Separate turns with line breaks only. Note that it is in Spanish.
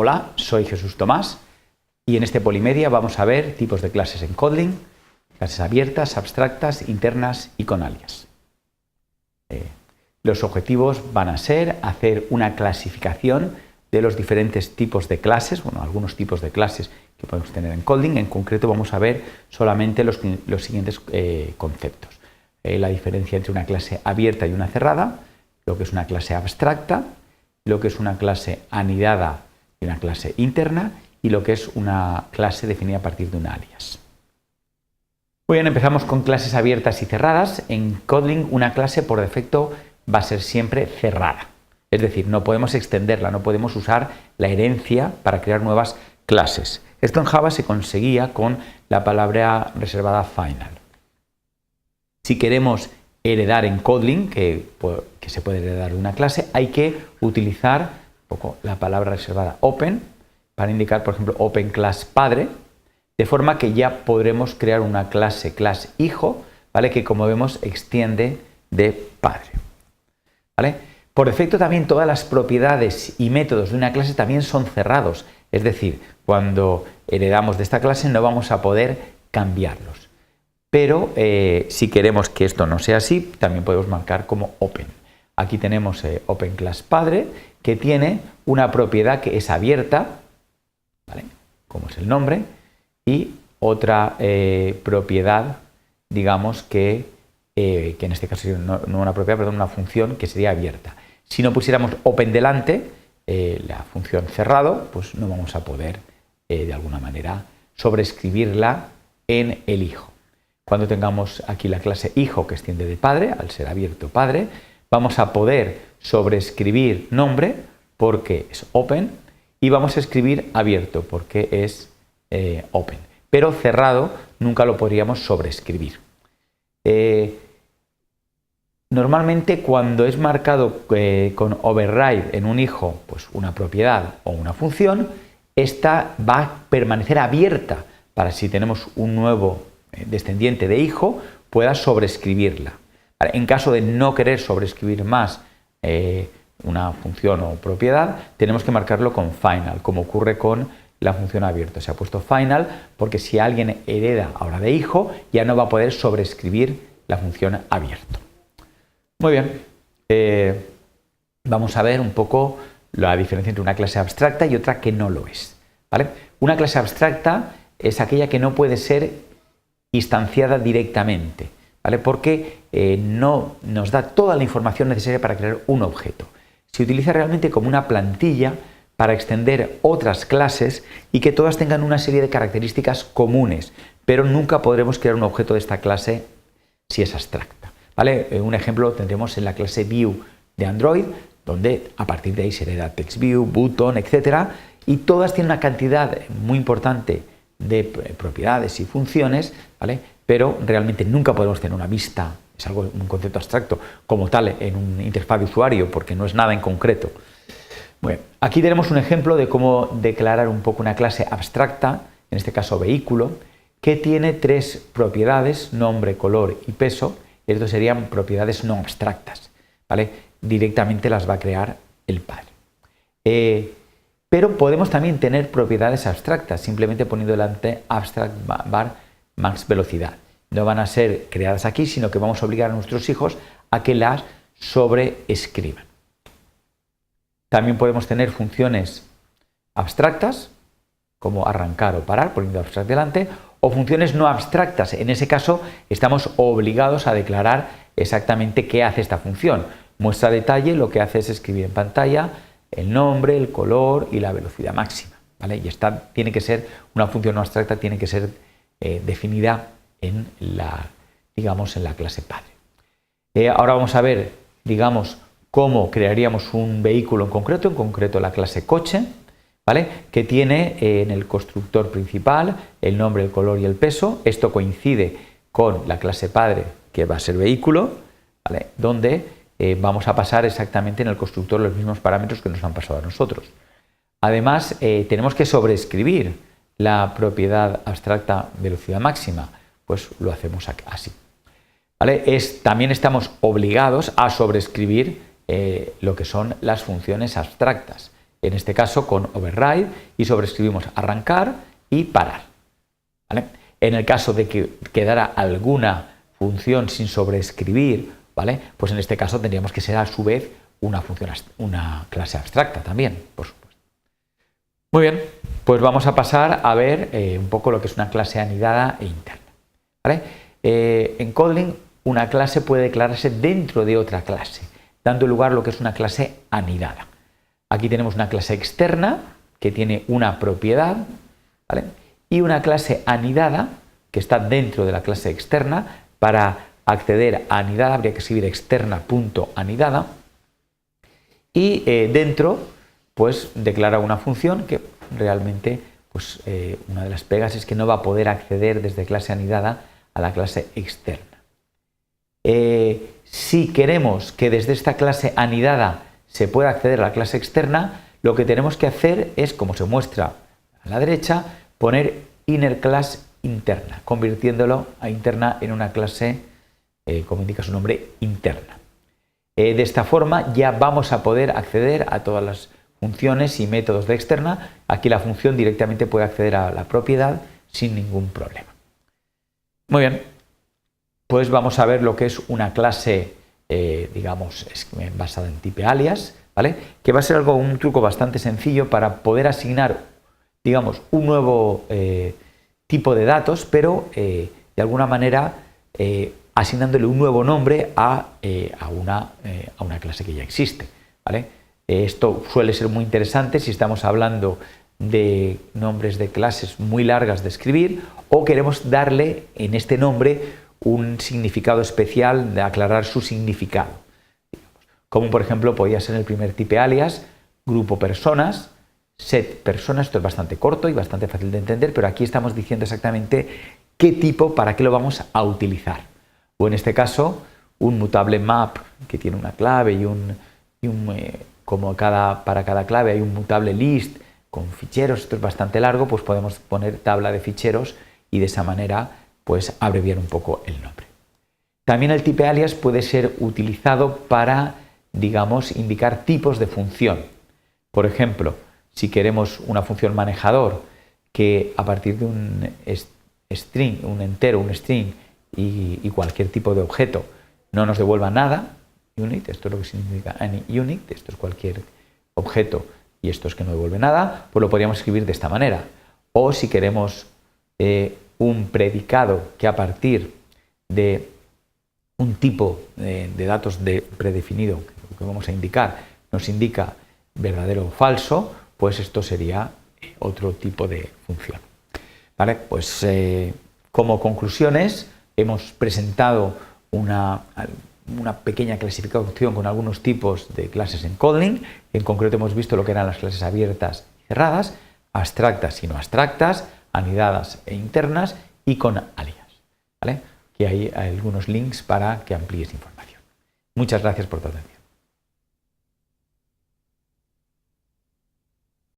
Hola, soy Jesús Tomás y en este Polimedia vamos a ver tipos de clases en Kotlin, clases abiertas, abstractas, internas y con alias. Los objetivos van a ser hacer una clasificación de los diferentes tipos de clases, bueno, algunos tipos de clases que podemos tener en Kotlin. En concreto vamos a ver solamente los siguientes conceptos. La diferencia entre una clase abierta y una cerrada, lo que es una clase abstracta, lo que es una clase anidada y una clase interna y lo que es una clase definida a partir de un alias. Muy bien, empezamos con clases abiertas y cerradas. En Kotlin una clase por defecto va a ser siempre cerrada. Es decir, no podemos extenderla, no podemos usar la herencia para crear nuevas clases. Esto en Java se conseguía con la palabra reservada final. Si queremos heredar en Kotlin, que se puede heredar de una clase, hay que utilizar un poco la palabra reservada open para indicar, por ejemplo, open class padre, de forma que ya podremos crear una clase class hijo, ¿vale? Que como vemos extiende de padre, ¿vale? Por defecto también todas las propiedades y métodos de una clase también son cerrados, es decir, cuando heredamos de esta clase no vamos a poder cambiarlos. Pero si queremos que esto no sea así, también podemos marcar como open. Aquí tenemos open class padre, que tiene una propiedad que es abierta, ¿vale? Como es el nombre, y otra propiedad, digamos que en este caso no una propiedad, perdón, una función que sería abierta. Si no pusiéramos open delante, la función cerrado, pues no vamos a poder de alguna manera sobreescribirla en el hijo. Cuando tengamos aquí la clase hijo que extiende de padre, al ser abierto padre, vamos a poder sobreescribir nombre porque es open y vamos a escribir abierto porque es open. Pero cerrado nunca lo podríamos sobreescribir. Normalmente cuando es marcado con override en un hijo, pues una propiedad o una función, esta va a permanecer abierta para si tenemos un nuevo descendiente de hijo, pueda sobreescribirla. En caso de no querer sobreescribir más una función o propiedad, tenemos que marcarlo con final, como ocurre con la función abierto. Se ha puesto final porque si alguien hereda ahora de hijo, ya no va a poder sobreescribir la función abierto. Muy bien, vamos a ver un poco la diferencia entre una clase abstracta y otra que no lo es, ¿vale? Una clase abstracta es aquella que no puede ser instanciada directamente, ¿vale? Porque no nos da toda la información necesaria para crear un objeto. Se utiliza realmente como una plantilla para extender otras clases y que todas tengan una serie de características comunes, pero nunca podremos crear un objeto de esta clase si es abstracta, ¿vale? Un ejemplo tendremos en la clase view de Android, donde a partir de ahí se hereda TextView, button, etcétera, y todas tienen una cantidad muy importante de propiedades y funciones, ¿vale? Pero realmente nunca podemos tener una vista, es algo, un concepto abstracto, como tal en una interfaz de usuario, porque no es nada en concreto. Bueno, aquí tenemos un ejemplo de cómo declarar un poco una clase abstracta, en este caso vehículo, que tiene tres propiedades, nombre, color y peso, y estos serían propiedades no abstractas, ¿vale? Directamente las va a crear el padre. Pero podemos también tener propiedades abstractas, simplemente poniendo delante abstract var max velocidad. No van a ser creadas aquí, sino que vamos a obligar a nuestros hijos a que las sobreescriban. También podemos tener funciones abstractas, como arrancar o parar, poniendo abstract delante, o funciones no abstractas. En ese caso, estamos obligados a declarar exactamente qué hace esta función. Muestra detalle, lo que hace es escribir en pantalla el nombre, el color y la velocidad máxima, ¿vale? Y esta tiene que ser, una función no abstracta tiene que ser definida en la, digamos, en la clase padre. Ahora vamos a ver, digamos, cómo crearíamos un vehículo en concreto la clase coche, ¿vale? Que tiene en el constructor principal el nombre, el color y el peso. Esto coincide con la clase padre, que va a ser vehículo, ¿vale? Donde vamos a pasar exactamente en el constructor los mismos parámetros que nos han pasado a nosotros. Además, tenemos que sobreescribir la propiedad abstracta velocidad máxima, pues lo hacemos así, ¿vale? También estamos obligados a sobreescribir lo que son las funciones abstractas. en este caso con override, y sobreescribimos arrancar y parar. ¿Vale? En el caso de que quedara alguna función sin sobreescribir, ¿vale? Pues en este caso tendríamos que ser a su vez una clase abstracta también, por supuesto. Muy bien, pues vamos a pasar a ver un poco lo que es una clase anidada e interna. ¿Vale? En Kotlin una clase puede declararse dentro de otra clase, dando lugar a lo que es una clase anidada. Aquí tenemos una clase externa que tiene una propiedad, ¿vale? Y una clase anidada que está dentro de la clase externa. Para acceder a anidada habría que escribir externa.anidada y dentro pues declara una función que realmente pues una de las pegas es que no va a poder acceder desde clase anidada a la clase externa. Si queremos que desde esta clase anidada se pueda acceder a la clase externa, lo que tenemos que hacer es, como se muestra a la derecha, poner inner class interna, convirtiéndolo a interna en una clase, como indica su nombre, interna. De esta forma ya vamos a poder acceder a todas las funciones y métodos de externa. Aquí la función directamente puede acceder a la propiedad sin ningún problema. Muy bien, pues vamos a ver lo que es una clase, digamos, basada en type alias, ¿vale? Que va a ser un truco bastante sencillo para poder asignar, digamos, un nuevo tipo de datos, pero de alguna manera asignándole un nuevo nombre a una clase que ya existe, ¿vale? Esto suele ser muy interesante si estamos hablando de nombres de clases muy largas de escribir o queremos darle en este nombre un significado especial, de aclarar su significado. Como por ejemplo podría ser el primer type alias, grupo personas, set personas. Esto es bastante corto y bastante fácil de entender, pero aquí estamos diciendo exactamente qué tipo, para qué lo vamos a utilizar. O en este caso, un mutable map que tiene una clave como para cada clave hay un mutable list con ficheros. Esto es bastante largo, pues podemos poner tabla de ficheros y de esa manera pues abreviar un poco el nombre. También el type alias puede ser utilizado para, digamos, indicar tipos de función. Por ejemplo, si queremos una función manejador que a partir de un string, un entero, un string y cualquier tipo de objeto no nos devuelva nada, unit, esto es lo que significa any unit, esto es cualquier objeto y esto es que no devuelve nada, pues lo podríamos escribir de esta manera. O si queremos un predicado que a partir de un tipo de datos predefinido que vamos a indicar nos indica verdadero o falso, pues esto sería otro tipo de función. ¿Vale? Pues como conclusiones hemos presentado una pequeña clasificación con algunos tipos de clases en Kotlin. En concreto hemos visto lo que eran las clases abiertas y cerradas, abstractas y no abstractas, anidadas e internas y con alias. ¿Vale? Aquí hay algunos links para que amplíes información. Muchas gracias por tu atención.